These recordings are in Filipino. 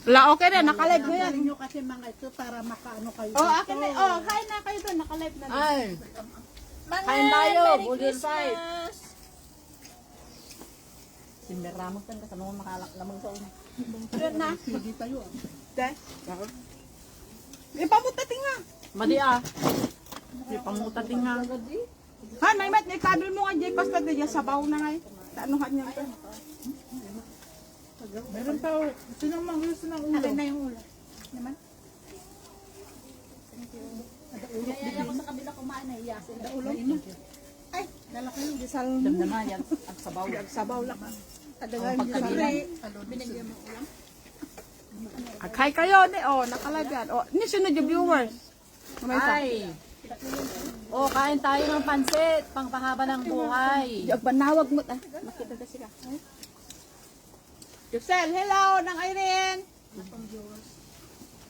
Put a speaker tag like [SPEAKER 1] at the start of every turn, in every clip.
[SPEAKER 1] La, okay na, nakalive mo yan.
[SPEAKER 2] Nyo kasi mga ito para makaano kayo.
[SPEAKER 1] Oh, akin na, oh, kain na kayo doon, nakalive na.
[SPEAKER 3] Ay,
[SPEAKER 1] Mga
[SPEAKER 3] kain tayo,
[SPEAKER 1] Merry
[SPEAKER 3] Golden Fight.
[SPEAKER 1] Christmas!
[SPEAKER 3] Sinmeramot kan kasama mo makalak lamang sa una.
[SPEAKER 1] Doon na.
[SPEAKER 2] Hindi tayo.
[SPEAKER 1] De. Ipamutating nga.
[SPEAKER 3] Madi ah. Di pangutating nga.
[SPEAKER 1] Ha, may mat, may kabil mo nga, Jay, basta diya sabaw na nga eh. Taanuhan niya pa.
[SPEAKER 2] Meron pa. Sinong gusto ng ulo?
[SPEAKER 1] Akin na yung ulo. Naman?
[SPEAKER 3] Kaya ako sa kabila kumain na iya sila.
[SPEAKER 1] Ulo? Ay, dala kayo, gisal mo.
[SPEAKER 3] Damdaman yan. Ang sabaw.
[SPEAKER 1] Sabaw lang. Tadagan
[SPEAKER 3] Ang
[SPEAKER 1] gisal.
[SPEAKER 3] pagkabilan.
[SPEAKER 1] Binigyan mo ulam. Akay kayo, ni, oh, nakalagyan. Oh, ni sunod yung viewers. May isa.
[SPEAKER 3] Ay. Oh, kain tayo ng pansit. Pangpahaba ng buhay.
[SPEAKER 1] Yung banawag mo, ah. Makita na sila. Yusel, hello, ng Irene.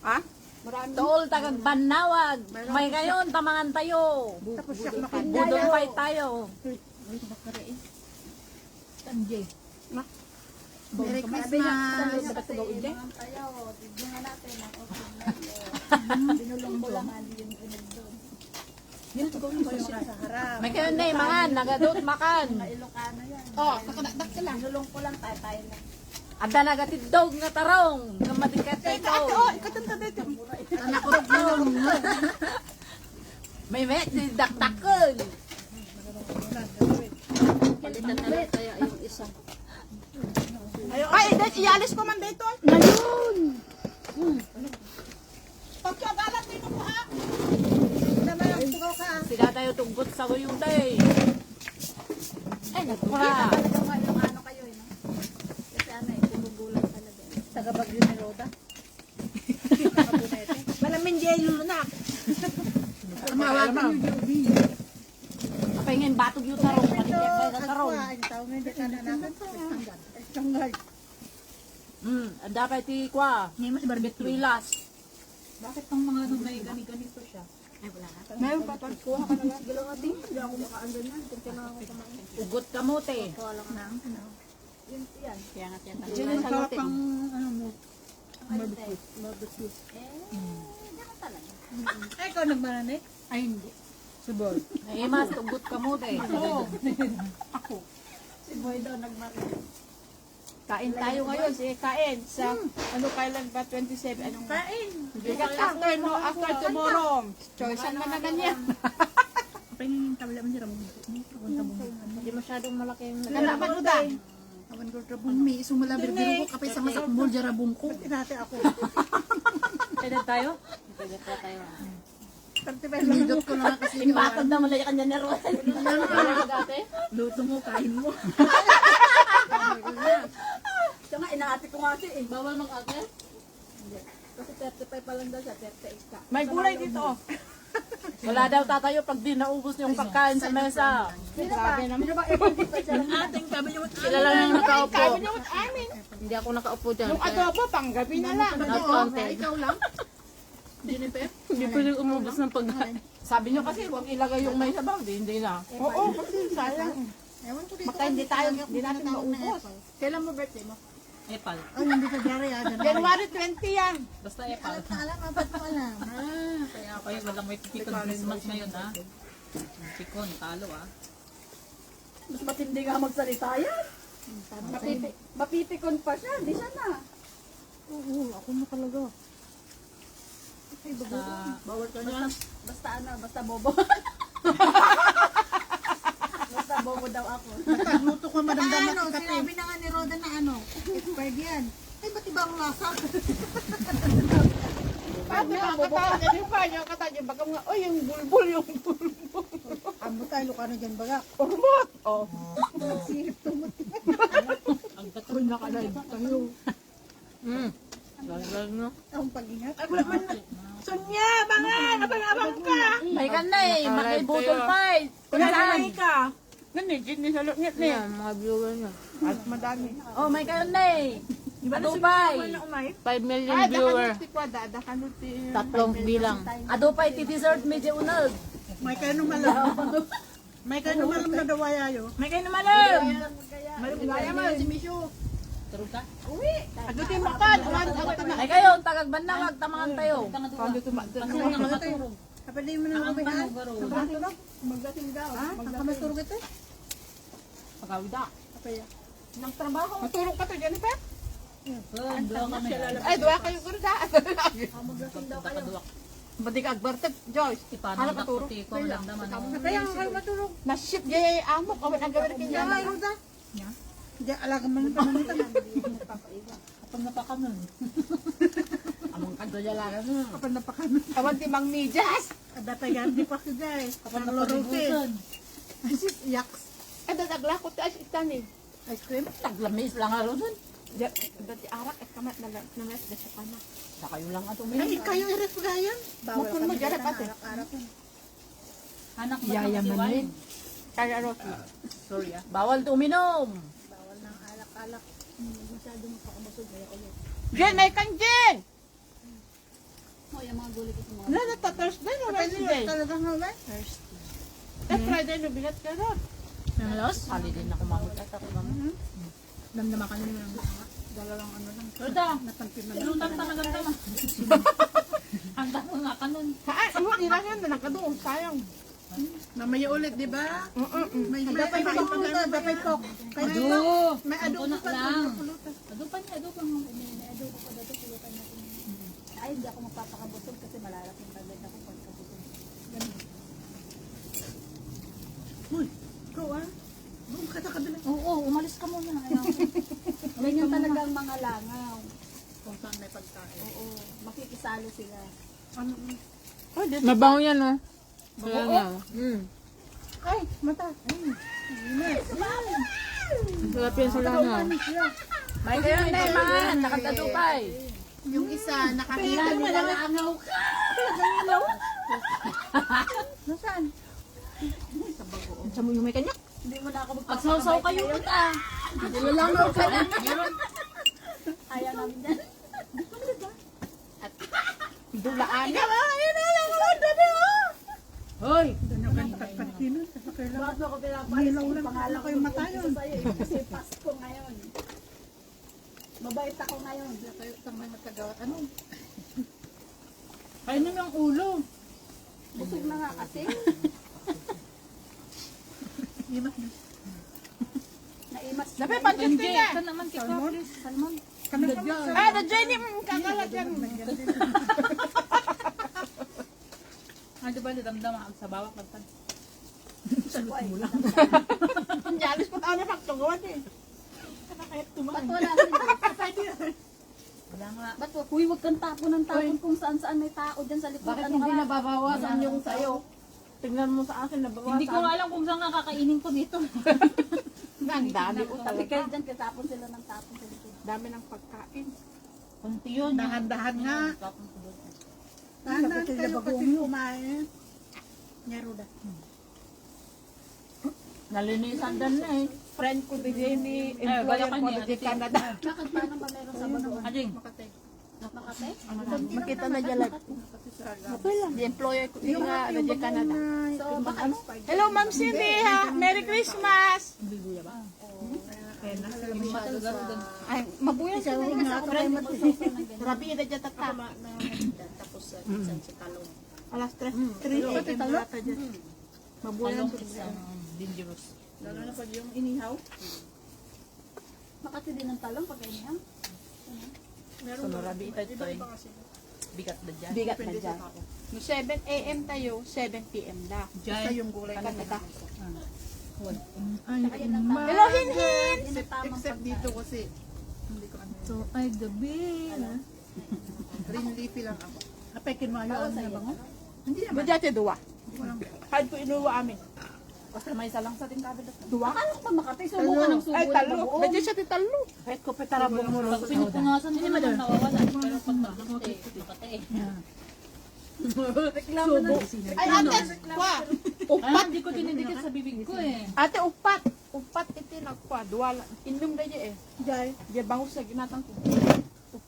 [SPEAKER 1] Ha? Marami.
[SPEAKER 3] Tol, tagag banawag. May gayon, tamangan tayo.
[SPEAKER 2] Tapos siya kumakain.
[SPEAKER 3] Budol fight tayo.
[SPEAKER 2] Merry Christmas.
[SPEAKER 1] Binulong ko lang.
[SPEAKER 2] Sa harap.
[SPEAKER 3] May kayon na mga nagadot makan.
[SPEAKER 1] Oh, nakadakdak sila.
[SPEAKER 3] Ada nagatidog nga tarong. Nga matikat
[SPEAKER 1] Ate,
[SPEAKER 3] ikaw.
[SPEAKER 1] oh, ikatanta dito.
[SPEAKER 2] Anak ko rin.
[SPEAKER 3] May met, daktakol.
[SPEAKER 1] Ay, ialis ko man dito. Ngayon. Pagkagalat dito ko, ha?
[SPEAKER 2] Naman ang pugaw ka.
[SPEAKER 3] Sila tayo tungkot sa kuyong day. Ay, nagkuha.
[SPEAKER 2] Taga Bagyo ni Roda. Malamin diya yung lunak. Mawagan yung Joby.
[SPEAKER 3] Kapingin, batog yung tarong. Matikat tayo sa tarong.
[SPEAKER 2] Ang tao nga hindi ka nanakan. Tanggal.
[SPEAKER 3] Dapat ikwa.
[SPEAKER 2] Ngayon mas barbecue.
[SPEAKER 3] Twilas.
[SPEAKER 2] Bakit pang mga nung may ganito siya?
[SPEAKER 1] Meron pa to. Kuha ka na lang. Hindi ako makaandun na.
[SPEAKER 3] Ugot kamote.
[SPEAKER 1] Kaya nga siya.
[SPEAKER 2] Diyan yung sarap pang ano mo. Barbecue. Ay, ikaw nagmananay? Ay, hindi. Subol.
[SPEAKER 3] Naimas, ugot kamote.
[SPEAKER 2] Oo. Ako. Si Boy daw nagmananay.
[SPEAKER 1] Kain tayo ngayon. Sige, kain. Sa, ano kailan ba? 27? Anong?
[SPEAKER 2] Kain.
[SPEAKER 1] After, no, after tomorrow. Choice ang na ganyan.
[SPEAKER 2] Pahingin tabla mo dyan.
[SPEAKER 3] Hindi masyadong malaki yung
[SPEAKER 1] Ganda pa nuda.
[SPEAKER 2] Awan ko rabong may isumala birbiro ko kapay sa masak mo dyan rabong ko. Tinate ako.
[SPEAKER 3] Kailan tayo? Kailan tayo.
[SPEAKER 2] 35 minute ko lang kasi yung
[SPEAKER 3] Impatod na malay kanya na ron.
[SPEAKER 2] luto mo, kain mo.
[SPEAKER 3] Siya nga, inaati ko nga ate eh. Bawal mang ate? Hindi. Kasi 35 pa lang daw siya, 38 ka.
[SPEAKER 1] May gulay dito. Oh.
[SPEAKER 3] Wala daw tatayo pag di naubos yung pagkain sa mesa.
[SPEAKER 1] Grabe naman.
[SPEAKER 2] Ating kabili mo.
[SPEAKER 3] Sila lang yung nakaupo.
[SPEAKER 1] Sabi niyo, amin.
[SPEAKER 3] Hindi ako nakaupo dyan.
[SPEAKER 1] Yung adobo, panggabi na lang.
[SPEAKER 3] Not counted.
[SPEAKER 2] Ikaw lang.
[SPEAKER 3] Hindi pwede umubos ng pagkain.
[SPEAKER 1] Sabi niyo kasi, huwag ilagay yung may sabaw. Hindi na. Oo, kasi sayang.
[SPEAKER 2] Ewan ko dito.
[SPEAKER 1] Baka hindi tayo, hindi natin maubos.
[SPEAKER 2] Kailan mo birthday mo?
[SPEAKER 3] Epal.
[SPEAKER 2] Oh, hindi ka January ah.
[SPEAKER 1] January 20 yan.
[SPEAKER 3] Basta epal.
[SPEAKER 2] Alam, ba't mo alam?
[SPEAKER 3] Kaya kayo walang may tikon Christmas ngayon ha. Tikon, talo ah.
[SPEAKER 1] Mas matindi nga magsalita yan. Mapipikon pa siya, hindi siya na.
[SPEAKER 2] Oo, ako na talaga.
[SPEAKER 3] Bawal ka niya.
[SPEAKER 1] Basta ano, basta bobo. Basta bobo daw ako.
[SPEAKER 2] Nagluto ko madamdaman ano, sinabi na nga ni Roda na ano, expired yan. Ay, ba't iba ang lasa?
[SPEAKER 1] Pati mga katawa niya, yung panyo, katawa niya, baka mga, oh, yung bulbul, yung bulbul.
[SPEAKER 2] Amo tayo ka na dyan baga.
[SPEAKER 1] Urmot! Oh.
[SPEAKER 2] Sirip tumot.
[SPEAKER 3] Ang katul na ka tayo. Gagal no?
[SPEAKER 2] Ang pag-ingat.
[SPEAKER 1] Ay, wala man na. Sonya, bangan! Abang-abang ka!
[SPEAKER 3] May ka na eh. Makibutol fight.
[SPEAKER 1] Wala na ka. Ganun, gini sa luknit na yan.
[SPEAKER 3] Mga viewer niya.
[SPEAKER 1] At madami.
[SPEAKER 3] Oh, may ka na eh. Adupay. 5 million
[SPEAKER 1] Ay,
[SPEAKER 3] viewer.
[SPEAKER 1] dakanuti ko, dakanuti.
[SPEAKER 3] Tatlong bilang. Adupay ti dessert medyo unag.
[SPEAKER 2] May kayo nung malam. May kayo nung malam na dawayayo.
[SPEAKER 1] May kayo naman. Malugaya mo.
[SPEAKER 2] Si Mishu.
[SPEAKER 3] Turog ka?
[SPEAKER 1] Adutin mo ka.
[SPEAKER 3] May ka agban na, wag tamangan tayo.
[SPEAKER 1] Kami tumato.
[SPEAKER 3] Kasi nga makaturog.
[SPEAKER 2] Kapag di mo na
[SPEAKER 3] Ang
[SPEAKER 2] mabihan.
[SPEAKER 3] panugaro.
[SPEAKER 1] Magdating daw.
[SPEAKER 2] Ha? Nakamatulog ito?
[SPEAKER 1] Pagawida.
[SPEAKER 2] Kapaya.
[SPEAKER 1] Nang trabaho. Matulog ka to, Jennifer?
[SPEAKER 3] Doon kami.
[SPEAKER 1] Ay, duwa kayo ko sa.
[SPEAKER 3] Maglasing daw kayo.
[SPEAKER 1] Badi ka agbartag, Joyce.
[SPEAKER 3] Paano
[SPEAKER 1] Ano
[SPEAKER 3] na
[SPEAKER 1] matulog?
[SPEAKER 3] puti ko lang naman.
[SPEAKER 2] Kapaya nga kayo matulog.
[SPEAKER 1] Na-ship jay amok. Awin ang gawin kin
[SPEAKER 2] Diyan
[SPEAKER 1] dyan.
[SPEAKER 2] nga, Roda. Hindi, alaga man pa naman ito.
[SPEAKER 3] Kapag napakanon.
[SPEAKER 1] Among kadayalaga na.
[SPEAKER 2] Kapag napakanon.
[SPEAKER 1] Awan ti mang medyas.
[SPEAKER 2] Datay yan, di pa siya dyan.
[SPEAKER 3] Kapag
[SPEAKER 2] Ang lorosin.
[SPEAKER 3] napaligusan.
[SPEAKER 2] Asis, yaks.
[SPEAKER 1] Ay, dadagla ko ti as itan eh.
[SPEAKER 2] Ice cream.
[SPEAKER 3] Taglamis lang aro dun.
[SPEAKER 1] Dati arak at kamat na names na sa kana.
[SPEAKER 3] Na kayo lang ato
[SPEAKER 2] Ay, kayo i-refrayan.
[SPEAKER 1] Mupun mo jarap ate.
[SPEAKER 3] Anak ba
[SPEAKER 1] Yayaman din. Kaya Rocky.
[SPEAKER 3] Sorry ah. Bawal to uminom.
[SPEAKER 2] Bawal ng alak-alak. Masyado magpakamusog. Kaya ulit.
[SPEAKER 1] Jen, may kanjin!
[SPEAKER 3] O, yung mga gulay ko sa mga.
[SPEAKER 1] Wala na ta Thursday no Wednesday.
[SPEAKER 2] Talaga nga ba?
[SPEAKER 1] That Friday no bilat ka ron.
[SPEAKER 3] Memelos? Kali din ako mamulat ako naman.
[SPEAKER 2] Damdaman ka nila ng dalawang ano lang.
[SPEAKER 3] Roda,
[SPEAKER 2] Natantin na
[SPEAKER 3] lutan talaga tama. Ang dami nga kanon.
[SPEAKER 1] Haan, iwan nila yan na nakadoon. Sayang.
[SPEAKER 2] Mamaya ulit, di ba? May
[SPEAKER 1] Dapay
[SPEAKER 2] may
[SPEAKER 1] pok.
[SPEAKER 2] dapay pok. Kay
[SPEAKER 3] Ado.
[SPEAKER 2] may adobo pa
[SPEAKER 3] lang.
[SPEAKER 2] doon.
[SPEAKER 3] Ado pa niya, ado pa nga. May ado ko pa dito, pulutan natin. Ay, hindi ako magpapakabusog kasi malalak yung tagad ako pagkabusog.
[SPEAKER 2] Uy, ikaw ah. Doon ka na kabila.
[SPEAKER 3] Oo, umalis ka muna. Ayaw. Ganyan talaga ang mga langaw.
[SPEAKER 2] Kung saan may pagkain.
[SPEAKER 3] Oo, makikisalo sila.
[SPEAKER 2] Ano?
[SPEAKER 4] Mabango yan, oh.
[SPEAKER 1] Oo.
[SPEAKER 2] Ay, mata.
[SPEAKER 4] Sarap yan sa langaw.
[SPEAKER 3] May kayo na man, nakatadupay.
[SPEAKER 2] Yung isa, nakakita
[SPEAKER 3] Kailan
[SPEAKER 2] mo
[SPEAKER 3] mo
[SPEAKER 2] lang.
[SPEAKER 3] langaw ka?
[SPEAKER 2] Nasaan?
[SPEAKER 1] Sa mo yung may kanya?
[SPEAKER 3] Hindi mo na ako magpapakabay kayo. Ah. Hindi mo langaw ka na. Ayaw namin dyan.
[SPEAKER 1] Dulaan.
[SPEAKER 3] Hoy!
[SPEAKER 2] Ganyan ka nagpagkinan. Kailangan.
[SPEAKER 3] Bakit ako pinapayos?
[SPEAKER 2] Nilaw lang.
[SPEAKER 3] Pangalan
[SPEAKER 2] Kayo mata yun.
[SPEAKER 3] Kasi Pasko ngayon. Mabait ako ngayon.
[SPEAKER 2] Kayo tamay matagawa. Ano?
[SPEAKER 3] Kayo na yung ulo. Busog na nga kasi.
[SPEAKER 2] Imas na.
[SPEAKER 3] Naimas.
[SPEAKER 1] Dapat pancit din eh.
[SPEAKER 3] Ito naman kay Corpus. Salmon.
[SPEAKER 2] Kami kami.
[SPEAKER 1] Ah, the Jenny, kakalat yan.
[SPEAKER 3] Ano ba nadamdam ang sa bawak ng
[SPEAKER 1] Jalis po tayo na pagtugawan eh.
[SPEAKER 3] Ba't wala sila? Wala nga. Ba't huy, huwag kang tapon ng tapon kung saan saan may tao dyan sa likod.
[SPEAKER 1] Bakit
[SPEAKER 3] Ano
[SPEAKER 1] hindi
[SPEAKER 3] ka?
[SPEAKER 1] nababawasan yung sayo? Tignan mo sa akin, nabawasan.
[SPEAKER 3] Hindi ko nga alam kung saan nga kakainin ko dito.
[SPEAKER 1] Ang dami ko
[SPEAKER 3] Sabi
[SPEAKER 1] talaga.
[SPEAKER 3] kayo dyan, katapon sila ng tapon sa likod.
[SPEAKER 1] Dami ng pagkain.
[SPEAKER 3] Kunti yun.
[SPEAKER 2] Dahan-dahan nga.
[SPEAKER 3] Tapon ko doon.
[SPEAKER 2] Dahan-dahan kayo kasi kumain. Nyaruda.
[SPEAKER 3] Nalinisan din na eh.
[SPEAKER 1] Friend ko din Jenny,
[SPEAKER 3] bala
[SPEAKER 1] employer
[SPEAKER 3] ka
[SPEAKER 1] ko
[SPEAKER 3] niya,
[SPEAKER 1] na di Canada.
[SPEAKER 3] Bakit paano ba meron sa Bagoong? Ading. Makate.
[SPEAKER 1] Makita na dyan lang. Okay lang. The employer ko din nga na di Canada.
[SPEAKER 3] So, baka
[SPEAKER 1] Hello, Ma'am Cindy ha. Merry Christmas. Ay, mabuyan siya. Rabi na dyan tata.
[SPEAKER 3] tapos minsan si Talong.
[SPEAKER 1] Alas 3 a.m. yata dyan. Mabuyan
[SPEAKER 3] Talong is dangerous.
[SPEAKER 1] Lalo na pag yung inihaw.
[SPEAKER 3] Makati din ng talong pag ganyan.
[SPEAKER 1] So, marabi ito ito eh.
[SPEAKER 3] Bigat na dyan.
[SPEAKER 1] Bigat na dyan. No 7 a.m. tayo, 7 p.m. na.
[SPEAKER 2] Basta yung gulay ka
[SPEAKER 1] Canada.
[SPEAKER 3] Ayun ang tama.
[SPEAKER 1] Hello, Hinhin!
[SPEAKER 3] Yun ang tamang
[SPEAKER 2] Except dito kasi hindi ko ano.
[SPEAKER 4] So, ay gabi.
[SPEAKER 2] Green leafy lang ako. Apekin mo ayaw na bango? Hindi naman.
[SPEAKER 1] Budjate duwa. Kahit ko inuwa amin.
[SPEAKER 3] Basta may salang sa ating kabilat.
[SPEAKER 1] Duwa?
[SPEAKER 3] Akala ko pa makati. Subo ka ng subo.
[SPEAKER 1] Ay, talo. Budjate siya titalo.
[SPEAKER 3] Kahit ko petarabong mo. Pag pinupungasan ko naman nawawala. Pero pag makati. Reklamo na.
[SPEAKER 1] Ay, ate, kwa. Upat.
[SPEAKER 3] Hindi ko dinidikit sa bibig ko eh.
[SPEAKER 1] Ate, upat. Upat iti nagkwa. Duwa lang. Inom na dyan eh.
[SPEAKER 2] Jai.
[SPEAKER 1] Diyan bangus sa ginatang ko.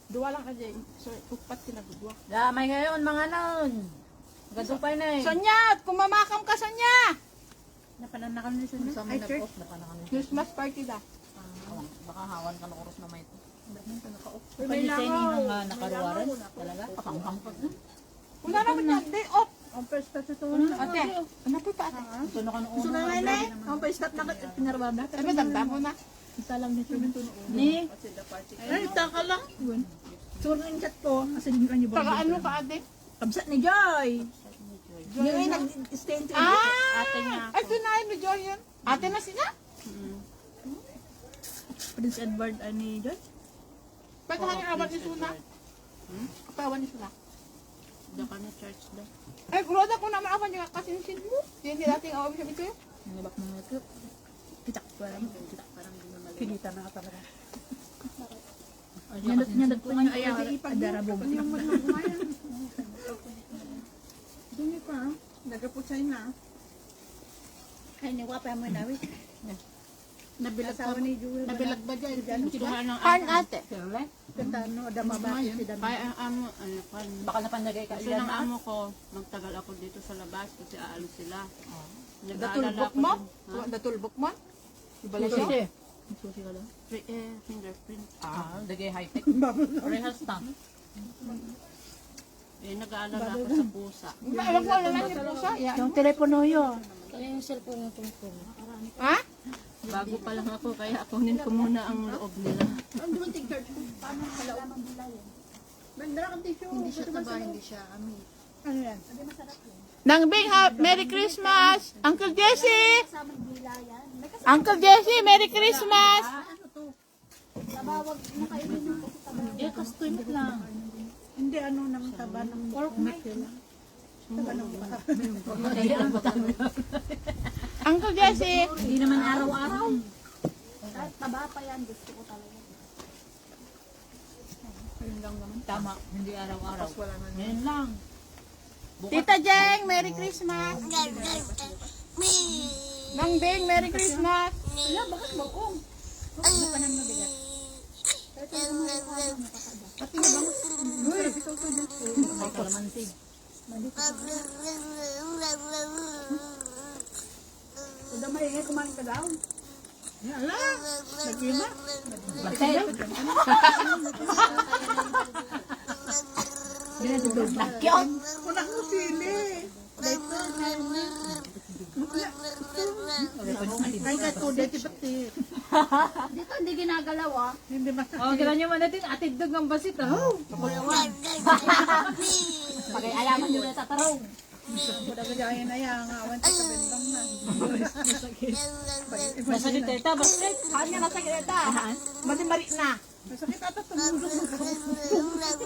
[SPEAKER 1] Duwa lang ka dyan. So, upat tinagudwa.
[SPEAKER 3] Damay ngayon mga nun. Gadupay na eh.
[SPEAKER 1] Sonya, kumamakam ka, Sonya!
[SPEAKER 3] Napananakan ni Sonia. Sa
[SPEAKER 2] Ay,
[SPEAKER 3] mga
[SPEAKER 2] church.
[SPEAKER 3] nag-off, napananakan ni
[SPEAKER 1] Christmas party da.
[SPEAKER 3] Baka hawan ka ng oras na may ito. May langaw. Nakaruwaran. Talaga? Pakanghang pa.
[SPEAKER 1] Wala naman yan. Day off.
[SPEAKER 2] Ang first cut ito.
[SPEAKER 1] Ate, ano po pa ate?
[SPEAKER 3] Ito na ka noon.
[SPEAKER 2] Gusto na nene? Ang first cut na pinarwada.
[SPEAKER 1] Ano damdam mo na?
[SPEAKER 2] Isa lang nito.
[SPEAKER 3] Ni?
[SPEAKER 2] Ay, taka lang. Sure ng chat ko. Kasi hindi niyo ba?
[SPEAKER 1] Taga ano ka ate?
[SPEAKER 2] Kabsat ni Joy. Yung ay nag-stay in
[SPEAKER 1] Ate niya. Ay, tunayin mo Joy yun. Ate na sila?
[SPEAKER 2] Prince Edward ni Joy.
[SPEAKER 1] Ba't hangin awan ni Suna? Kapawan ni Suna.
[SPEAKER 3] Ito ka na church daw.
[SPEAKER 1] Ay, kuroda ko naman awan niya kasinsin mo. Hindi dating awan siya ito yun.
[SPEAKER 3] Nilabak mo nga ito.
[SPEAKER 2] Kitak parang.
[SPEAKER 3] Parang hindi na mali.
[SPEAKER 2] Pinita na ka talaga.
[SPEAKER 3] Nyandot po nga ayaw.
[SPEAKER 2] Adara bong.
[SPEAKER 1] Dumi pa. Nagaputsay na.
[SPEAKER 2] Ay, niwa pa mo dawi.
[SPEAKER 3] Nabilag
[SPEAKER 2] Asawa ni Jewel.
[SPEAKER 3] Nabilag ba dyan? Kinuha ng
[SPEAKER 1] Kan ate.
[SPEAKER 2] Kanta no, dama ba si dama.
[SPEAKER 5] Kaya ang amo, ano, kan,
[SPEAKER 3] Baka napanagay ka.
[SPEAKER 5] gusto ng amo ko, magtagal ako dito sa labas kasi aalis sila. Nag-aalala
[SPEAKER 1] Datulbok
[SPEAKER 5] ko
[SPEAKER 1] mo?
[SPEAKER 5] din, ha?
[SPEAKER 1] Datulbok mo? Ibala siya?
[SPEAKER 3] Susi ka lang.
[SPEAKER 5] Fingerprint.
[SPEAKER 3] Dagay high-tech. Parehas na.
[SPEAKER 5] Nag-aalala ako sa pusa.
[SPEAKER 1] Alam mo naman yung pusa.
[SPEAKER 2] Yung telepono yun.
[SPEAKER 3] Kaya yung cellphone yung tungkol.
[SPEAKER 1] Ha?
[SPEAKER 5] Bago pa lang ako, kaya kunin ko muna ang loob nila.
[SPEAKER 2] Hindi siya taba, hindi siya ami. Ano yan?
[SPEAKER 1] Nang Bing, Merry Christmas! Uncle Jesse! Uncle Jesse, Merry Christmas!
[SPEAKER 3] Eh, custom lang.
[SPEAKER 2] Hindi ano nang taba ng pork meat lang. Taba ng
[SPEAKER 1] Uncle Jesse!
[SPEAKER 3] Hindi naman araw-araw. Tama, hindi araw-araw. Ngayon lang.
[SPEAKER 1] Tita Jeng, Merry Christmas! Nang Bing, Merry Christmas!
[SPEAKER 3] May kalamansi.
[SPEAKER 2] Udah maingay kumain ka daw.
[SPEAKER 3] Bakit? Lakyot!
[SPEAKER 2] Wala ko sili. Kaya ka to, dati pati.
[SPEAKER 3] Dito hindi ginagalaw ah.
[SPEAKER 2] Hindi mas.
[SPEAKER 4] Oh, kailan nyo man natin, atid dog ang basit, oh.
[SPEAKER 3] Pagay ayaman nyo na sa tarong.
[SPEAKER 2] Wala ko dyan na yan. Awan sa kabendong na.
[SPEAKER 3] Masakit teta, basket.
[SPEAKER 1] Kanya na sa kita. Mali-mali na.
[SPEAKER 2] Masakit ata tumulog mo.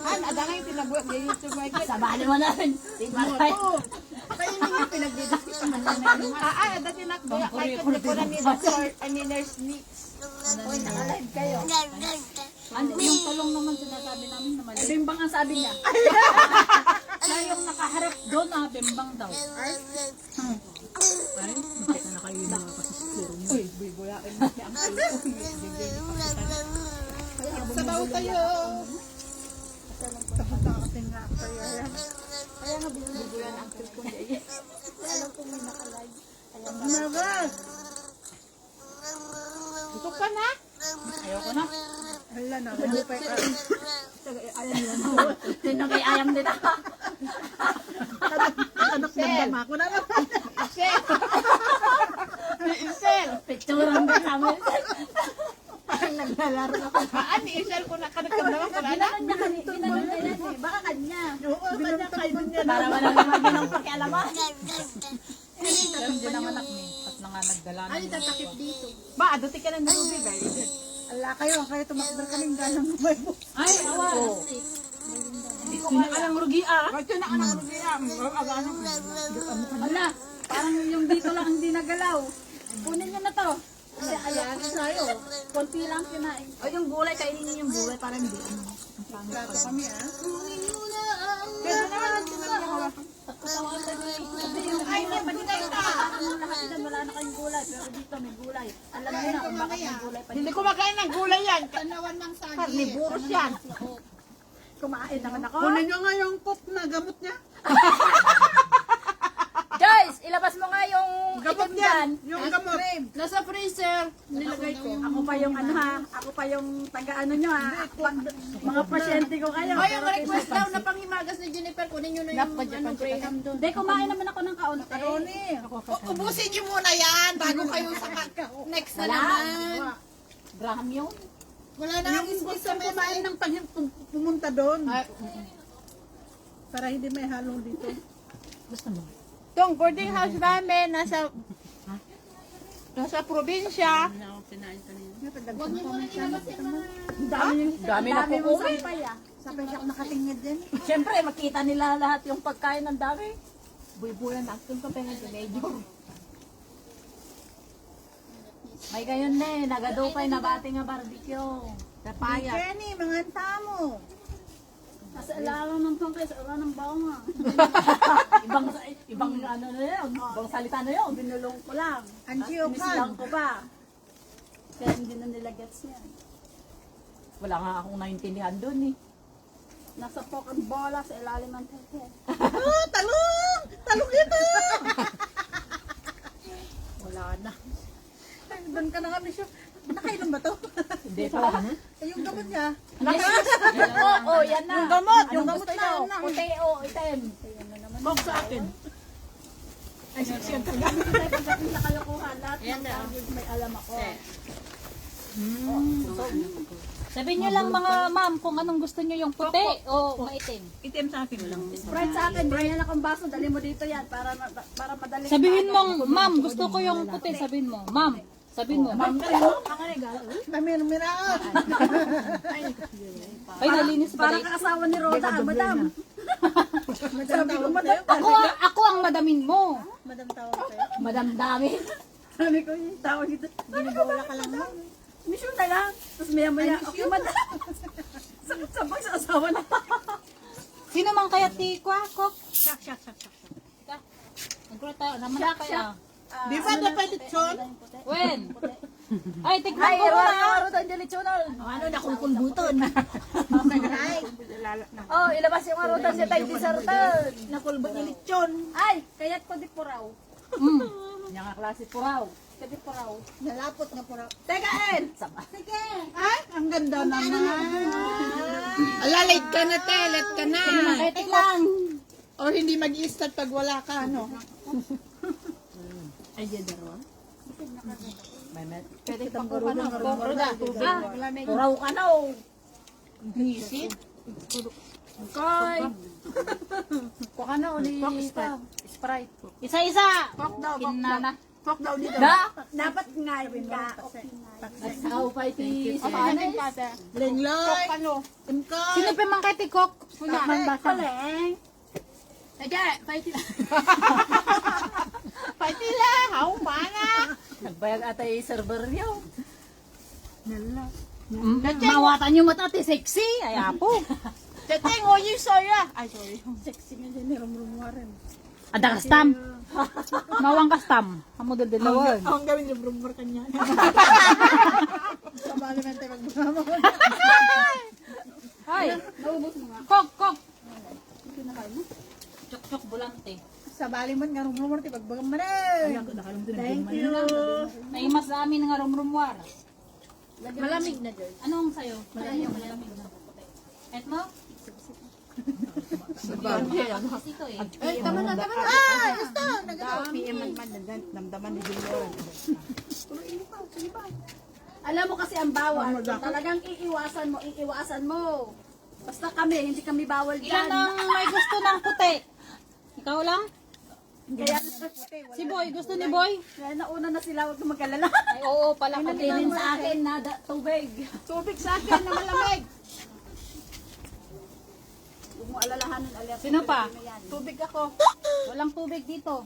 [SPEAKER 1] Ada nga yung tinabuhat ng YouTube mo.
[SPEAKER 3] Sabali mo na rin. Tingmaray.
[SPEAKER 2] Kainin yung pinagdidisip pa man.
[SPEAKER 1] Ada tinagbuhat. Kaya kasi ko na ni Dr. ni Nurse Nix. Uy, nakalive kayo.
[SPEAKER 3] Ano yung talong naman sinasabi namin na mali. Bimbang ang sabi niya. Siya yung nakaharap doon ah, bimbang daw. Ay, bakit na kayo na kapasisturo mo?
[SPEAKER 1] Uy, bubuyain mo siya ang sabaw tayo.
[SPEAKER 2] Tapos na ating nga kaya yan.
[SPEAKER 1] Kaya nga bubuyan ang cellphone niya.
[SPEAKER 2] Nervous.
[SPEAKER 1] Gusto ka na?
[SPEAKER 3] Ayoko na.
[SPEAKER 2] Hala na, ano pa yung
[SPEAKER 3] Ayan yun. Sino kay ayam din ako?
[SPEAKER 2] anak ng dama ko na naman.
[SPEAKER 1] Isel! Isel!
[SPEAKER 3] Picturean din namin.
[SPEAKER 2] Parang naglalaro ako.
[SPEAKER 1] Ni Isel ko na kanagkamdaman ko na.
[SPEAKER 3] Ginanon niya kanito. Ginanon niya yan eh. Baka kanya.
[SPEAKER 2] Oo, kanya kainin niya na.
[SPEAKER 3] Para wala naman yun ang pakialaman.
[SPEAKER 4] Alam din ang anak ni, at na nga nagdala ng
[SPEAKER 3] tatakip dito.
[SPEAKER 1] Ba, aduti ka ng Ruby, very good.
[SPEAKER 2] Ala kayo tumakdal ka ng galang may mo.
[SPEAKER 3] Ay, awa.
[SPEAKER 1] Hindi ko kaya alang rugi ah. Ito na anong rugi ah. Aga-ano.
[SPEAKER 3] Wala. Parang yung dito lang hindi nagalaw. Kunin niyo na to. Kasi ayaw ko sa'yo. Konti lang kinain.
[SPEAKER 2] O yung gulay, kainin niyo yung gulay para hindi. Plato kami ah.
[SPEAKER 1] Pero naman, tinanong ko. Ay, may patigay ka.
[SPEAKER 3] Lahat dyan wala na kayong gulay. Pero dito may gulay. Alam niyo na kung bakit may gulay pa.
[SPEAKER 1] Hindi kumakain ng gulay yan.
[SPEAKER 2] Tanawan ng sagi.
[SPEAKER 1] Carnivorous yan.
[SPEAKER 3] Kumain naman ako.
[SPEAKER 2] Kunin nyo nga yung pop na gamot niya.
[SPEAKER 3] Guys, ilabas mo nga yung
[SPEAKER 2] Gamot
[SPEAKER 3] itim
[SPEAKER 2] yan.
[SPEAKER 3] dyan.
[SPEAKER 2] Yung gamot.
[SPEAKER 1] Nasa freezer. Nilagay ko.
[SPEAKER 3] Ako pa yung ano ha, ako pa yung taga-ano nyo ha. Mga pasyente ko kayo.
[SPEAKER 1] O, yung request daw na panghimagas ni Jennifer, kunin nyo na yung Graham doon.
[SPEAKER 3] Hindi, kumain naman ako ng kaunti.
[SPEAKER 2] Ubusin niyo muna yan bago kayo sa next na naman.
[SPEAKER 3] Graham yun.
[SPEAKER 2] Wala na ang sponsor kumain ng pumunta doon. Para hindi may halong dito.
[SPEAKER 1] Itong boarding house namin, nasa probinsya.
[SPEAKER 5] Hindi na ako kinain kanina.
[SPEAKER 3] Dami na po sampay ah.
[SPEAKER 2] Sabay siya nakatingid din.
[SPEAKER 3] Siyempre, makita nila lahat yung pagkain ng dami. Buy-buyan, akong ka pengen medyo. May gayon na eh, nagadupay na bati nga barbecue. Napayat.
[SPEAKER 2] Kenny, mga tamo.
[SPEAKER 3] Nasa ilalang ng tungkay, sa ura ng baong ah. ibang ano na yun, ibang salita na yun. Binulong ko lang.
[SPEAKER 2] Anjio
[SPEAKER 3] Inisilang ko ba? Kaya hindi na nila gets yan. Wala nga akong naintindihan doon eh. Nasa pork and bola sa ilalim ng tungkay.
[SPEAKER 2] Oh, talong! Talong ito!
[SPEAKER 3] Wala na.
[SPEAKER 2] Ay, doon ka na kami siya. Nakainom ba to?
[SPEAKER 3] Hindi pa.
[SPEAKER 2] Ay, yung gamot niya.
[SPEAKER 3] Oo, yan na.
[SPEAKER 2] Yung gamot
[SPEAKER 3] gusto
[SPEAKER 2] na.
[SPEAKER 3] mo? Puti o itim.
[SPEAKER 1] Box sa akin.
[SPEAKER 3] Ay, siya talaga. Pagdating sa kalokohan, lahat ng bagay may alam ako. Sabihin niyo lang mga ma'am kung anong gusto niyo, yung puti o maitim.
[SPEAKER 5] Itim sa akin lang.
[SPEAKER 3] Sprite sa akin, ganyan akong baso, dali mo dito yan para madali.
[SPEAKER 4] Sabihin mo, ma'am, gusto ko yung puti. Sabihin mo, ma'am. Sabihin mo, ma'am.
[SPEAKER 2] Namirmiraan.
[SPEAKER 4] Ay, nalinis pa
[SPEAKER 3] Para
[SPEAKER 4] rin.
[SPEAKER 3] kaasawa ni Roda, madam. Sabi ko, madam.
[SPEAKER 4] Ako ang madamin mo.
[SPEAKER 2] Madam tawag kayo.
[SPEAKER 3] Madam dami. Sabi ko, yung tawag dito.
[SPEAKER 2] Ginagawa ka lang mo.
[SPEAKER 3] Mission na lang. Tapos maya-maya, okay, madam. Sabag sa asawa na.
[SPEAKER 4] Sino man kaya ti Kwakok?
[SPEAKER 5] Shak.
[SPEAKER 4] Nagkulat tayo, naman na kaya.
[SPEAKER 2] Di ba dapat lechon?
[SPEAKER 4] When? Ay, tikman
[SPEAKER 3] Ay,
[SPEAKER 4] ko muna.
[SPEAKER 3] Roda, ang dilichonol. Ano, nakulkulbuton. Oh, ilabas yung arutan siya tayo disartan.
[SPEAKER 2] Nakulbot ni lechon.
[SPEAKER 3] Ay, kaya't ko di puraw.
[SPEAKER 4] Yung nga klase puraw.
[SPEAKER 3] Kadi puraw.
[SPEAKER 2] Nalapot na pura.
[SPEAKER 3] Teka, En!
[SPEAKER 2] Sige. Ay, ang ganda naman. Alalate ka na, telet ka na.
[SPEAKER 3] Kaya lang.
[SPEAKER 2] Or hindi mag-i-start pag wala ka, no?
[SPEAKER 3] Ay, diyan darawa.
[SPEAKER 1] Pwede pa ko ano, Roda.
[SPEAKER 3] Puraw ka na, oh.
[SPEAKER 1] Visit.
[SPEAKER 3] Kay.
[SPEAKER 1] Kuha na ulit. Sprite.
[SPEAKER 4] Isa-isa.
[SPEAKER 1] Coke daw,
[SPEAKER 4] Kinana.
[SPEAKER 1] Coke daw dito.
[SPEAKER 3] Dapat nga yun ka. Asaw pa iti.
[SPEAKER 1] Paano pate?
[SPEAKER 2] Lengloy.
[SPEAKER 1] Ano?
[SPEAKER 2] Imkoy.
[SPEAKER 4] Sino pa man kay Tikok?
[SPEAKER 3] Kaleng.
[SPEAKER 1] Sige, fight it. Fight it how mana?
[SPEAKER 3] Nagbayag ata yung server niyo.
[SPEAKER 4] Mawatan yung mata, ti sexy. Ay, apo.
[SPEAKER 1] Teteng, oh, you sorry. Ay, sorry.
[SPEAKER 3] Sexy nga din ni Rumrumwaran.
[SPEAKER 4] Ada kastam. Mawang kastam. Amo dal dalawan.
[SPEAKER 2] Ang gawin yung brumor kanya. Sabali man tayo magbama.
[SPEAKER 4] Ay,
[SPEAKER 3] Naubos mo nga.
[SPEAKER 4] kok. Chok bulante.
[SPEAKER 2] Sabali man nga rumor tayo magbagam man eh. Thank you.
[SPEAKER 4] Naimas sa amin nga rumrumwar.
[SPEAKER 1] Malamig na dyan.
[SPEAKER 4] Anong sayo? Malamig na. Et mo? Ito eh.
[SPEAKER 1] Eh, tama na.
[SPEAKER 2] Ah, gusto. Nagagawa.
[SPEAKER 1] PM man, damdaman ni Junior.
[SPEAKER 3] Alam mo kasi ang bawal. Talagang iiwasan mo. Basta kami, hindi kami bawal
[SPEAKER 4] Ilan
[SPEAKER 3] dyan.
[SPEAKER 4] ang may gusto ng puti? Ikaw lang?
[SPEAKER 3] Kaya,
[SPEAKER 4] Si Boy, gusto ni Boy?
[SPEAKER 3] kaya nauna na sila, huwag kang mag-alala.
[SPEAKER 4] Ay, oo pala.
[SPEAKER 3] Tingin sa akin na tubig.
[SPEAKER 1] Tubig sa akin na malamig.
[SPEAKER 3] Huwag mo alalahanin, alert.
[SPEAKER 4] Sino pa?
[SPEAKER 1] Tubig ako.
[SPEAKER 4] Walang tubig dito.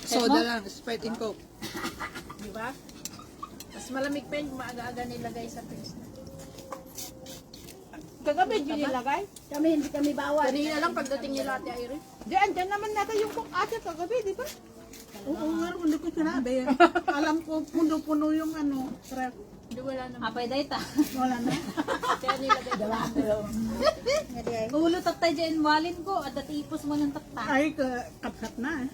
[SPEAKER 2] Soda lang, Sprite and Coke.
[SPEAKER 1] Di ba? Mas malamig pa yun, maaga-aga nilagay sa freezer. Kagabi, yun nilagay?
[SPEAKER 3] Kami, hindi kami bawal.
[SPEAKER 1] Kanina lang pagdating nila Ate Irene. Diyan naman natin yung cook ate kagabi, di ba?
[SPEAKER 2] Oo nga, hindi ko sinabi. Alam ko, puno-puno yung ano.
[SPEAKER 1] Hindi wala naman.
[SPEAKER 4] Apay data.
[SPEAKER 2] Wala na.
[SPEAKER 1] Kaya nilagay.
[SPEAKER 3] Ulo tatay dyan, walin ko. At datipos mo ng tatay.
[SPEAKER 2] Ay, kapsat na eh.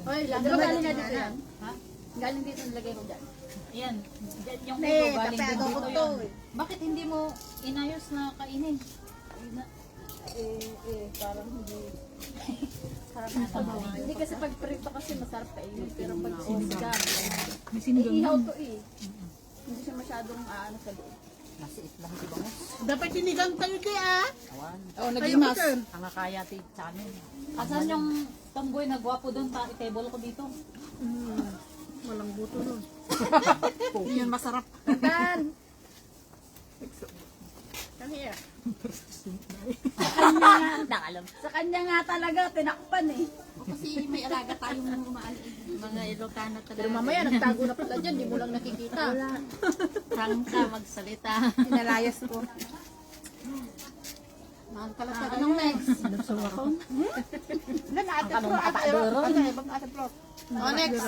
[SPEAKER 3] Oy, lang ba galing nga dito yan? Ha? Galing dito nilagay ko dyan. Ayan. Dyan yung ulo galing din dito yan. Bakit hindi mo inayos na kainin? Parang hindi. Parang hindi kasi pag prito kasi masarap kainin. Pero pag sinigang, ihaw to eh. Hindi siya masyadong ano sa loob. Masiit lang, di ba mo?
[SPEAKER 2] Dapat sinigang tayo di ah.
[SPEAKER 3] Awan.
[SPEAKER 1] Oh, nagimas.
[SPEAKER 3] Ang kaya ti sa amin. Asan yung tamboy na gwapo doon? I-table ko dito.
[SPEAKER 2] Walang buto nun.
[SPEAKER 1] Yun masarap.
[SPEAKER 3] Dan! Sa kanya nga talaga, tinakpan eh. Kasi may alaga tayong
[SPEAKER 5] Mga Ilocano talaga.
[SPEAKER 1] Pero mamaya nagtago na pala dyan, di mo lang nakikita.
[SPEAKER 5] Prangka magsalita.
[SPEAKER 1] Inalayas ko.
[SPEAKER 3] mahal ka lang. Anong next?
[SPEAKER 1] Anong atadoro?
[SPEAKER 3] Oh, next.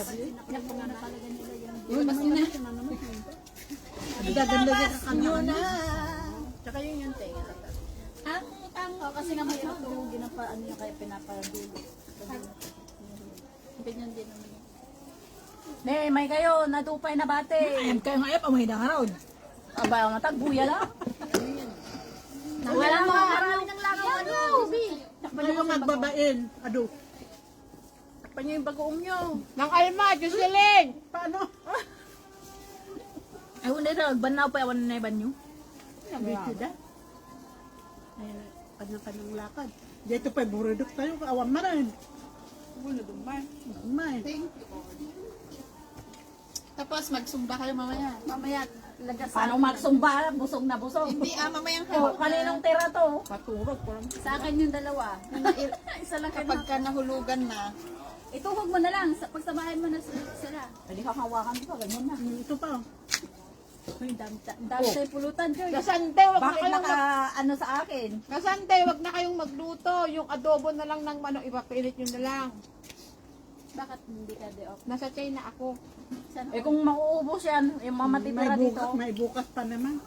[SPEAKER 2] Gaganda ka kanina.
[SPEAKER 1] Tsaka yun yung tenga.
[SPEAKER 3] Kasi nga may ito, ano yung kaya pinapadulo. Ganyan din naman yun. Ne, may kayo, natupay na bate.
[SPEAKER 4] Ayam kayo nga ayap, amay na nga raw.
[SPEAKER 3] Aba, ang tagbuya lang. Wala mga marami ng langaw. Ano?
[SPEAKER 2] Ano yung magbabain? Ado.
[SPEAKER 1] Takpan niyo yung bagoong nyo. Nang alma, Diyos galing!
[SPEAKER 2] Paano?
[SPEAKER 4] Ay, hindi na, nagbanaw pa yawan na iban nyo.
[SPEAKER 2] Dito da. Ay, kanyang lakad. Dito pa, buridok tayo. Awan ma rin.
[SPEAKER 1] Wala dumay.
[SPEAKER 2] May.
[SPEAKER 3] Tapos magsumba kayo mamaya. Mamaya, lagas.
[SPEAKER 6] Paano magsumba? Busog na busog.
[SPEAKER 3] Hindi, mamayang
[SPEAKER 6] Oh, kaninong tira to?
[SPEAKER 1] Paturog ko lang.
[SPEAKER 3] Sa akin yung dalawa. Isa lang kapag ka nahulugan na. Ituhog mo na lang. Pagsamahin mo na sila.
[SPEAKER 6] Pwede kang hawakan ko, ganyan na.
[SPEAKER 2] Ito pa.
[SPEAKER 3] Ang dami tayo pulutan, Joy.
[SPEAKER 1] Kasante, wag na
[SPEAKER 6] Bakit
[SPEAKER 1] kayong
[SPEAKER 6] ano sa akin?
[SPEAKER 1] Kasante, wag na kayong magluto. Yung adobo na lang ng manok, ipapilit nyo na lang.
[SPEAKER 3] Bakit hindi ka de-off?
[SPEAKER 1] Nasa China ako.
[SPEAKER 6] Eh kung mauubos yan, yung mga matitira dito,
[SPEAKER 2] May bukas pa naman.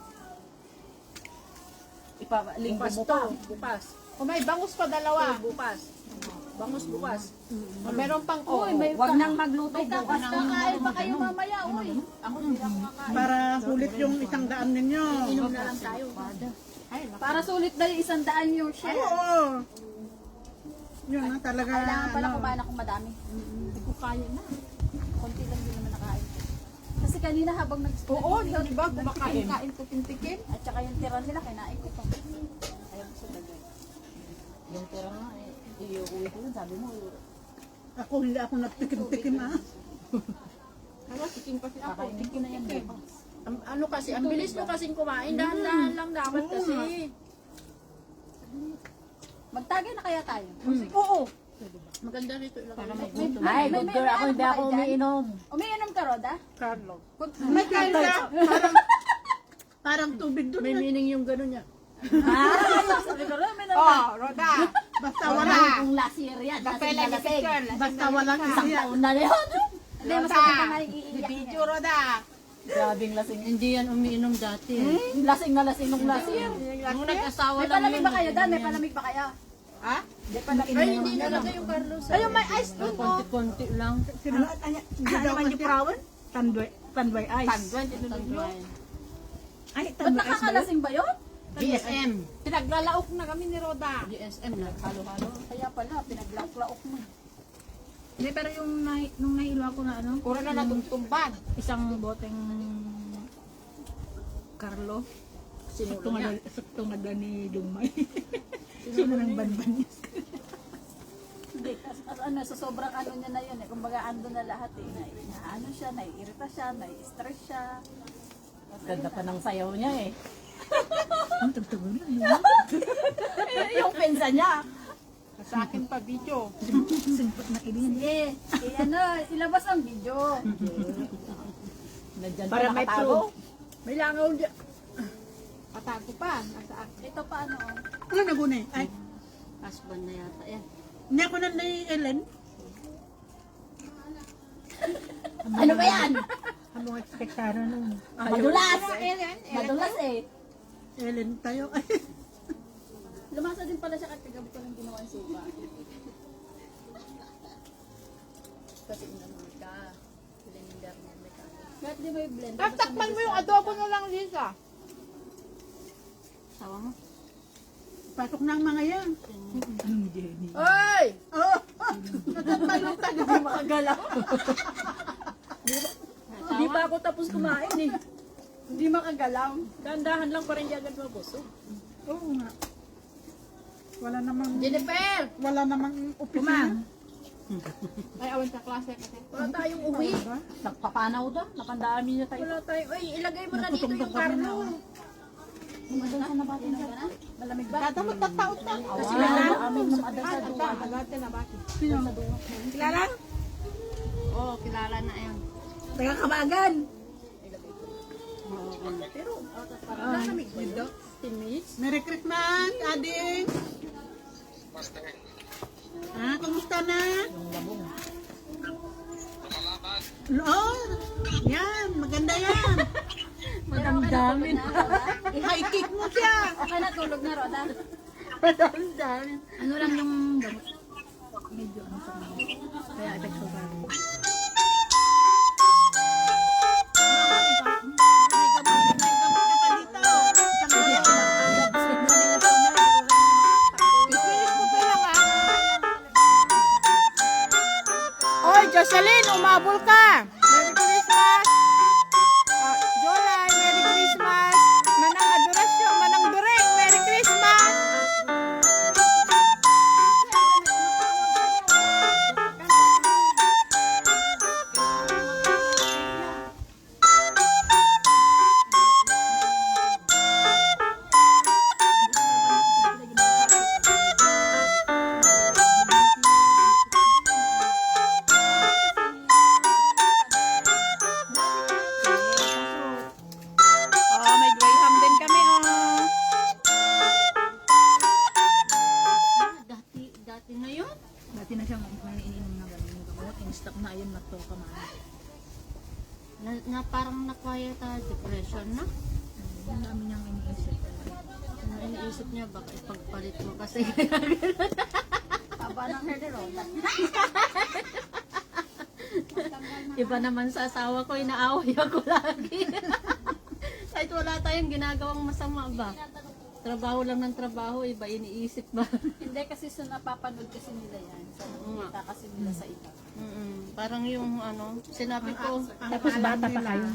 [SPEAKER 6] ipalinggo
[SPEAKER 1] Bukas
[SPEAKER 6] mo
[SPEAKER 1] to.
[SPEAKER 6] pa.
[SPEAKER 1] Bukas. O may bangus pa dalawa.
[SPEAKER 6] Bukas. Bangus bukas.
[SPEAKER 1] O, meron pang
[SPEAKER 3] Uy, may
[SPEAKER 6] Huwag nang magluto.
[SPEAKER 3] May tapas kakain pa kayo mamaya, uy. Ako hindi ako kakain.
[SPEAKER 2] Para sulit yung 100 ninyo.
[SPEAKER 3] Inom na lang tayo. Para sulit na yung 100 yung
[SPEAKER 2] Ay,
[SPEAKER 3] share.
[SPEAKER 2] oo. Yun na talaga.
[SPEAKER 3] Kailangan pala
[SPEAKER 2] ano.
[SPEAKER 3] kumain akong madami. Hindi ko kaya na. Konti lang din naman nakain ko. Kasi kanina habang
[SPEAKER 1] Oo, di ba? Kumakain-kain ko tintikin.
[SPEAKER 3] at saka yung tira nila, kinain ko pa. Ayaw ko sa bagay.
[SPEAKER 6] Yung tira nga, iuwi ko yun, sabi mo.
[SPEAKER 2] Ako hindi ako nagtikim-tikim ah.
[SPEAKER 1] Ano, tikim kasi ako.
[SPEAKER 3] Tikin na yan bukas.
[SPEAKER 1] Ano kasi, ang bilis nyo kasing kumain. Dahan-dahan lang dapat kasi.
[SPEAKER 3] Magtagay na kaya tayo?
[SPEAKER 1] Oo.
[SPEAKER 5] Maganda rito ilagay.
[SPEAKER 1] Para may
[SPEAKER 6] Ay, good girl ako, hindi ako umiinom.
[SPEAKER 3] Umiinom ka, Roda?
[SPEAKER 1] Carlo.
[SPEAKER 2] May kain ka. Parang tubig doon.
[SPEAKER 5] May meaning yung gano'n niya.
[SPEAKER 3] Sabi ko, may
[SPEAKER 1] Oh, Roda.
[SPEAKER 2] Basta
[SPEAKER 3] Wala
[SPEAKER 2] wala.
[SPEAKER 3] akong lasir yan.
[SPEAKER 1] Kapela ni Picture.
[SPEAKER 2] Basta walang
[SPEAKER 6] Isang
[SPEAKER 2] isiya.
[SPEAKER 6] taon na yun.
[SPEAKER 3] Hindi, masabi ka na iiyak
[SPEAKER 1] Video,
[SPEAKER 3] niya.
[SPEAKER 1] Roda.
[SPEAKER 6] Grabing lasing.
[SPEAKER 5] Hindi yan umiinom dati.
[SPEAKER 6] Lasing na lasing nung lasing.
[SPEAKER 5] Nung nag-asawa
[SPEAKER 3] May
[SPEAKER 5] lang
[SPEAKER 3] palamig
[SPEAKER 5] yun.
[SPEAKER 3] ba kayo, Dan? May palamig ba kayo?
[SPEAKER 1] Ha?
[SPEAKER 5] Ay, hindi talaga yung Carlos.
[SPEAKER 1] Ayun, may ice doon, oh.
[SPEAKER 5] Konti-konti lang.
[SPEAKER 2] Ano naman yung prawan? Tanduay ice.
[SPEAKER 1] Tanduan, tinulog nyo.
[SPEAKER 2] Ay,
[SPEAKER 3] Ba't
[SPEAKER 2] tanduay ice ba yun?
[SPEAKER 3] nakakalasing ba yun?
[SPEAKER 5] GSM.
[SPEAKER 1] Pinaglalaok na kami ni Roda.
[SPEAKER 5] GSM na. Halo-halo.
[SPEAKER 3] Kaya pala, pinaglaok-laok mo.
[SPEAKER 4] Hindi, pero yung nung nahilo ako na ano,
[SPEAKER 1] Puro na natungtumban.
[SPEAKER 4] isang boteng Carlo. Sakto nga daw ni Dumay. Sino nang banban niya?
[SPEAKER 3] Hindi, ano, sa sobrang ano niya na yun eh. Kumbaga ando na lahat eh. Na ano siya, naiirita siya, nai-stress siya.
[SPEAKER 6] Ganda pa ng sayaw niya eh.
[SPEAKER 4] Ang tagtago na.
[SPEAKER 6] Yung pensa niya.
[SPEAKER 1] Sa akin pa video.
[SPEAKER 4] Sinpot na ilin.
[SPEAKER 3] Sige, ano, ilabas ang video.
[SPEAKER 6] Nandyan
[SPEAKER 1] Para
[SPEAKER 6] pa
[SPEAKER 1] may
[SPEAKER 6] nakatago.
[SPEAKER 1] May langaw dyan. Patago pa. Nasa akin.
[SPEAKER 3] Ito pa ano, oh.
[SPEAKER 2] Ano naguna eh? Ay,
[SPEAKER 5] Husband na yata yan.
[SPEAKER 2] hindi ako na ni Ellen.
[SPEAKER 6] Ano ba yan?
[SPEAKER 2] Among ekspektara nun.
[SPEAKER 6] Madulas. Madulas eh.
[SPEAKER 2] Ellen tayo. Ay,
[SPEAKER 3] Lumasa din pala siya kagabi ko nang ginawa yung sopa. Kasi inanon ka. Blender mo may kami. Kahit di mo yung blender.
[SPEAKER 1] Tapos takpan mo yung adobo na lang, Lisa.
[SPEAKER 5] Sawa mo?
[SPEAKER 2] Pasok na ang mga yan.
[SPEAKER 4] Anong Jenny?
[SPEAKER 1] Oy!
[SPEAKER 2] Oh, nagpapalutan na.
[SPEAKER 3] Hindi makagalaw. Hindi pa ako tapos kumain eh. Hindi makagalaw. Gandahan lang pa rin agad mabusog.
[SPEAKER 2] Oo nga. Wala namang,
[SPEAKER 3] Jennifer!
[SPEAKER 2] wala namang upisan.
[SPEAKER 1] Ay, awan sa klase kasi.
[SPEAKER 3] Wala tayong uwi.
[SPEAKER 6] Nagpapanaw doon. Napandami niya tayo.
[SPEAKER 3] Wala tayong, uy, ilagay mo na dito yung karno.
[SPEAKER 6] Madan sa nabatin ka na.
[SPEAKER 3] Malamig ba?
[SPEAKER 2] Kada magtataot na.
[SPEAKER 6] Amin ng adan sa duwa.
[SPEAKER 1] Kilala?
[SPEAKER 5] Oo, kilala na yan.
[SPEAKER 1] Nagkakabagan.
[SPEAKER 3] Pero, parang malamig ba ito? 10 minutes?
[SPEAKER 2] Merry Christmas, ading. Kumusta na? Oh, yan, maganda yan.
[SPEAKER 3] Madamdamin.
[SPEAKER 2] I-high kick mo siya.
[SPEAKER 3] Okay na, tulog na, Roda.
[SPEAKER 2] Madamdamin.
[SPEAKER 3] Ano lang yung gamot? Medyo ano sa mga. Kaya epekto pa.
[SPEAKER 1] Oy, Jocelyn, umabol ka. Merry Christmas. Jolay, Merry Christmas. Manang Adorasyon, Manang Dureng, Merry Christmas. Oh, may Graham din kami, oh.
[SPEAKER 5] Dati na yun?
[SPEAKER 4] Dati na siyang may iniinom na gano'n yung gamot. In-stop na ayun na to kamahan.
[SPEAKER 5] Na parang nakwaya ta depression na.
[SPEAKER 4] Ang dami niyang iniisip.
[SPEAKER 5] Ano iniisip niya, baka ipagpalit mo kasi.
[SPEAKER 3] Haba ng hair ni Roda.
[SPEAKER 5] Iba naman sa asawa ko, inaaway ako lagi. Kahit wala tayong ginagawang masama ba? Trabaho lang ng trabaho, iba iniisip ba?
[SPEAKER 3] Hindi kasi sa napapanood kasi nila yan. Sa nakikita kasi nila sa iba.
[SPEAKER 5] Parang yung ano, sinabi ko,
[SPEAKER 4] Tapos bata pa kayo.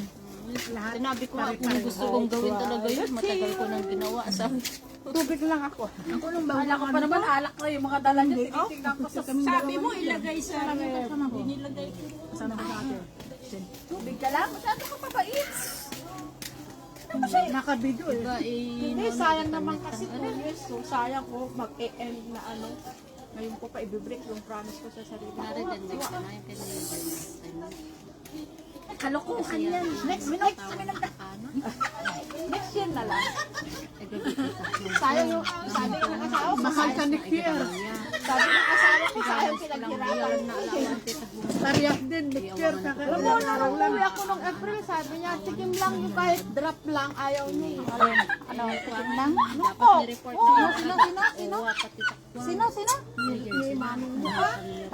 [SPEAKER 5] sinabi ko kung gusto kong gawin talaga yun, matagal ko nang ginawa.
[SPEAKER 1] Tubig lang ako.
[SPEAKER 3] Ako nung bawala ko pa naman, alak na yung mga dala niya. Tinitignan ko sa... Sabi mo, ilagay sa... Inilagay ko.
[SPEAKER 4] Kasama ko sa ate.
[SPEAKER 3] Tubig ka lang, masyado ka pabait.
[SPEAKER 2] Nakabidyo eh.
[SPEAKER 5] Diba,
[SPEAKER 1] Hindi, sayang naman kasi 2 years. So, sayang ko mag-e-end na ano. Ngayon ko pa i-break yung promise ko sa sarili.
[SPEAKER 5] Narinig na yung kanya.
[SPEAKER 3] Kalokohan yan. Next minute kami nagda...
[SPEAKER 1] Next year na lang. Sayang yung sabi ko ng asawa ko.
[SPEAKER 2] Mahal ka ni Kier.
[SPEAKER 1] Sabi ng asawa ko, sayang pinaghirapan.
[SPEAKER 2] Parehas din ni Kier.
[SPEAKER 1] Alam mo, nung umuwi ako nung April, sabi niya, tikim lang yung kahit drop lang, ayaw niya eh. Ano, tikim lang? Ano po? Sino? Ni mami niya.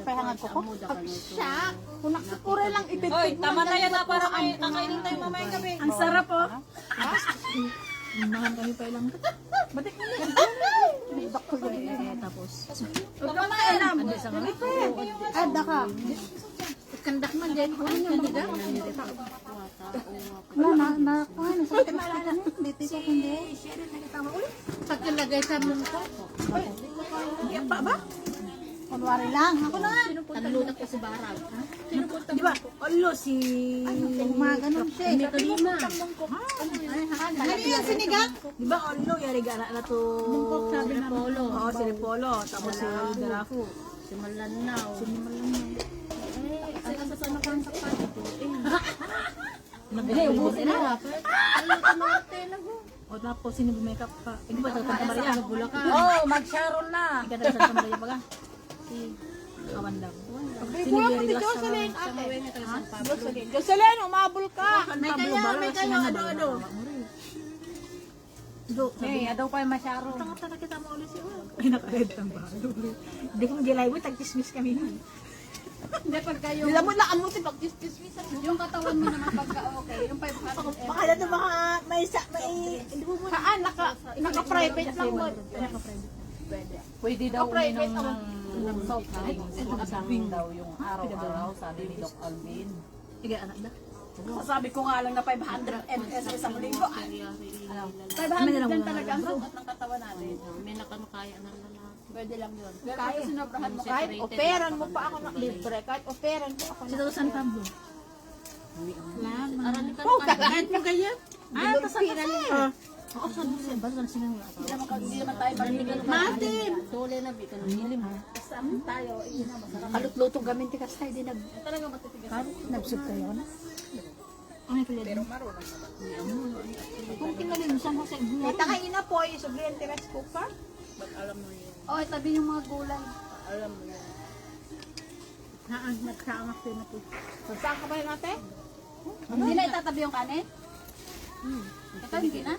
[SPEAKER 1] Pahangan ko ko. Pag-shock. Kung nakakure lang, ititig mo.
[SPEAKER 3] Tama na yan na para kakainin tayo mamaya gabi. Ang sarap oh.
[SPEAKER 4] Mahal kami pa ilang.
[SPEAKER 1] Batik mo na.
[SPEAKER 4] Tapos.
[SPEAKER 3] Huwag ka makailam.
[SPEAKER 4] Sa nga.
[SPEAKER 1] Ada ka.
[SPEAKER 2] Kandak man din. Ano yung mga pagkalagay sa mungko.
[SPEAKER 1] Kunwari lang. Ako na nga.
[SPEAKER 5] Tanlutak ko si Barag.
[SPEAKER 4] Di ba? Olo si...
[SPEAKER 1] Mga ganun siya.
[SPEAKER 5] May kalima.
[SPEAKER 2] Ano yung sinigang?
[SPEAKER 4] Di ba Olo? Yari gana na to...
[SPEAKER 2] Sabi na
[SPEAKER 5] Polo.
[SPEAKER 4] Oo, si Polo. Tapos si Darafu.
[SPEAKER 5] Si Malanaw.
[SPEAKER 3] Sila sa sana kang sakpan.
[SPEAKER 4] Hindi, ubusin na.
[SPEAKER 5] Ano
[SPEAKER 4] O tapos sino bumake-up pa? Hindi ba sa Santa Maria?
[SPEAKER 5] Bulacan.
[SPEAKER 3] Oh, mag-sharon na.
[SPEAKER 4] Hindi ka na sa Santa Maria baga? Si Kawandang. Sino Jerry Las sa...
[SPEAKER 1] Jocelyn, umabol ka.
[SPEAKER 2] May kaya, ano.
[SPEAKER 6] Daw pa yung masyaro.
[SPEAKER 4] Tanga-tanga kita mo ulit siya. Ay, nakared ang balo. Hindi ko mag-ilay mo, tag-dismiss kami nun.
[SPEAKER 3] Hindi, pagka yung,
[SPEAKER 1] Hindi mo na amutin pag dismiss.
[SPEAKER 3] yung katawan mo naman pagka okay, yung 500
[SPEAKER 4] Baka na ito baka may hindi mo muna.
[SPEAKER 1] Saan? Naka-private lang mo.
[SPEAKER 6] Pwede daw
[SPEAKER 1] private
[SPEAKER 6] uminom ng soft drinks. Masabing daw yung araw-araw, sabi ni Doc Alvin.
[SPEAKER 4] Sige, anak na.
[SPEAKER 2] Sabi ko nga lang na 500 ml sa isang linggo.
[SPEAKER 3] 500 lang talaga ang sukat ng katawan natin.
[SPEAKER 5] May nakamakaya ng lalaki.
[SPEAKER 3] Pwede lang yun. Pero kahit sinobrahan mo,
[SPEAKER 1] Kahit operan mo pa ako ng libre. Kahit operan mo ako
[SPEAKER 4] Si Tosan Pablo.
[SPEAKER 5] Arani ka
[SPEAKER 4] Kahit mo ganyan. Ah, tasan na niya.
[SPEAKER 5] Oo, saan mo siya? Ba't wala siya nga?
[SPEAKER 3] hindi naman tayo panilig.
[SPEAKER 5] Martin! Dole na, bika ng hilim ha.
[SPEAKER 3] Basta tayo, hindi na masarap.
[SPEAKER 1] Kalut-lutong gamin tikas tayo. Di
[SPEAKER 3] Talaga matitigas.
[SPEAKER 1] nabsub kayo na.
[SPEAKER 4] Ano yung Pero kung tingalin mo, saan mo sa ibuha?
[SPEAKER 1] Kita kayo na po. Isubli ang tiras ko pa.
[SPEAKER 3] Oh, tabi yung mga gulay.
[SPEAKER 4] Nagkaangas din na po.
[SPEAKER 1] Saan ka ba yun ate?
[SPEAKER 3] Hindi na itatabi yung kanin? Ito, hindi na?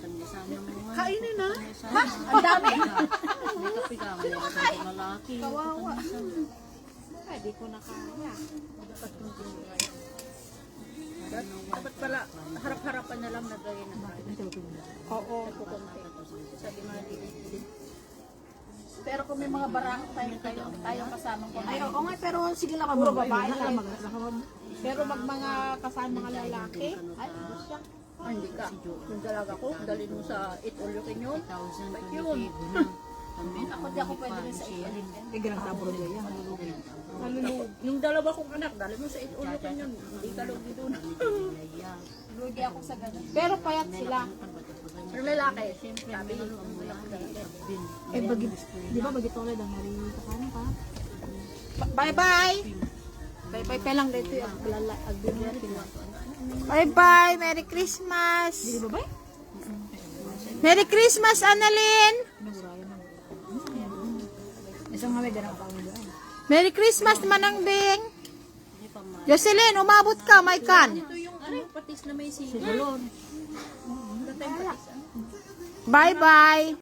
[SPEAKER 2] Kainin na.
[SPEAKER 3] Ha? Ang dami.
[SPEAKER 5] May kapigaman yung isang malaki.
[SPEAKER 3] Kawawa.
[SPEAKER 1] Hindi ko na kaya.
[SPEAKER 3] Dapat pala, harap-harapan na lang na gawin na
[SPEAKER 1] Oo.
[SPEAKER 3] sabi mga lilit. Pero kung may mga barako tayong kasamang
[SPEAKER 1] Ay,
[SPEAKER 3] kumain.
[SPEAKER 1] oo nga, pero sige lang puro babae lang. Pero mag mga kasama mga lalaki, ay, siya.
[SPEAKER 3] Ah, hindi ka. Yung dalaga ko, dalhin mo sa Eat All You Can Yun.
[SPEAKER 5] Yun.
[SPEAKER 3] Ako di ako pwede rin sa Eat All You Can.
[SPEAKER 4] Eh, ganang taburo niya yan.
[SPEAKER 2] Yung dalawa kong anak, dali mo sa Eat All You Can Yun. Hindi ka lugi doon.
[SPEAKER 3] Lugi ako sa ganun.
[SPEAKER 1] Pero payat sila.
[SPEAKER 3] Pero lalaki, sabi,
[SPEAKER 4] Eh, bagit, di ba bagit ulit ang nari kakano ka?
[SPEAKER 1] Bye-bye! Bye-bye pa lang dito yung agbibigyan sila. Bye-bye! Merry Christmas!
[SPEAKER 4] Di ba ba?
[SPEAKER 1] Merry Christmas, Annalyn!
[SPEAKER 4] Isang nga may ganang pa mo doon.
[SPEAKER 1] Merry Christmas, Manang Bing! Jocelyn, umabot ka, may kan!
[SPEAKER 5] Ito yung ano, patis na may sili.
[SPEAKER 1] Bye-bye!